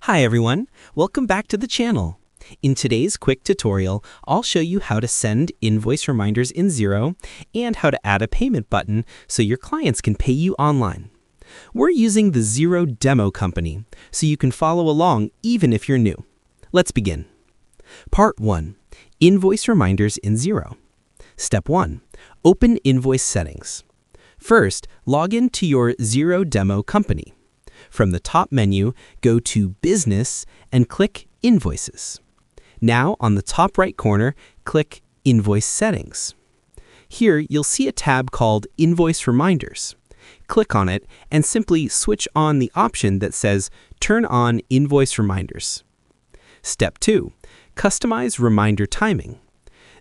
Hi everyone, welcome back to the channel. In today's quick tutorial, I'll show you how to send invoice reminders in Xero and how to add a payment button so your clients can pay you online. We're using the Xero demo company, so you can follow along even if you're new. Let's begin. Part 1. Invoice reminders in Xero. Step 1. Open Invoice settings. First, log in to your Xero demo company. From the top menu, go to Business and click Invoices. Now, on the top right corner, click Invoice Settings. Here, you'll see a tab called Invoice Reminders. Click on it and simply switch on the option that says Turn on Invoice Reminders. Step 2. Customize reminder timing.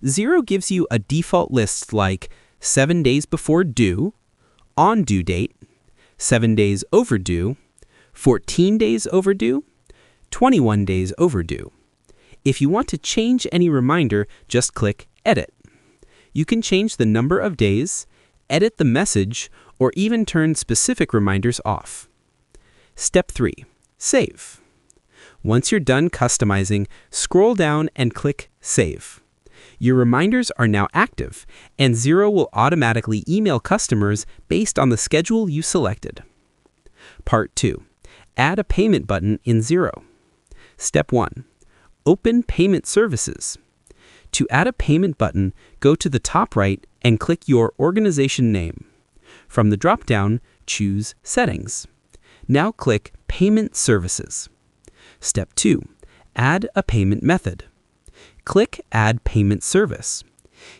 Xero gives you a default list like 7 days before due, on due date, 7 days overdue, 14 days overdue, 21 days overdue. If you want to change any reminder, just click Edit. You can change the number of days, edit the message, or even turn specific reminders off. Step 3. Save. Once you're done customizing, scroll down and click Save. Your reminders are now active, and Xero will automatically email customers based on the schedule you selected. Part 2. Add a payment button in Xero. Step 1. Open Payment Services. To add a payment button, go to the top right and click your organization name. From the drop-down, choose Settings. Now click Payment Services. Step 2. Add a payment method. Click Add Payment Service.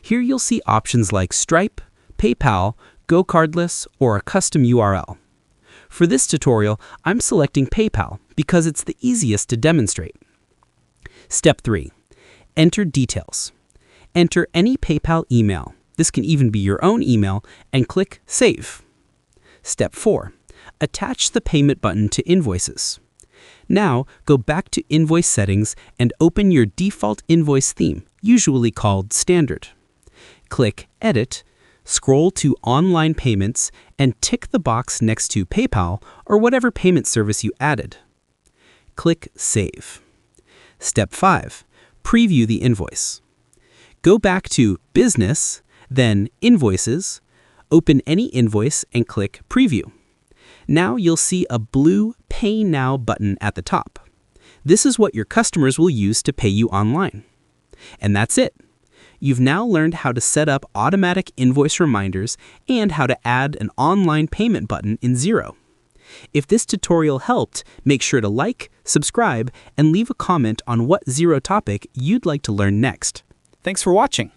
Here you'll see options like Stripe, PayPal, Go Cardless, or a custom URL. For this tutorial, I'm selecting PayPal because it's the easiest to demonstrate. Step 3. Enter details. Enter any PayPal email. This can even be your own email, and click Save. Step 4. Attach the payment button to invoices. Now, go back to Invoice Settings and open your default invoice theme, usually called Standard. Click Edit, scroll to Online Payments, and tick the box next to PayPal or whatever payment service you added. Click Save. Step 5. Preview the invoice. Go back to Business, then Invoices, open any invoice and click Preview. Now you'll see a blue Pay Now button at the top. This is what your customers will use to pay you online. And that's it. You've now learned how to set up automatic invoice reminders and how to add an online payment button in Xero. If this tutorial helped, make sure to like, subscribe, and leave a comment on what Xero topic you'd like to learn next. Thanks for watching.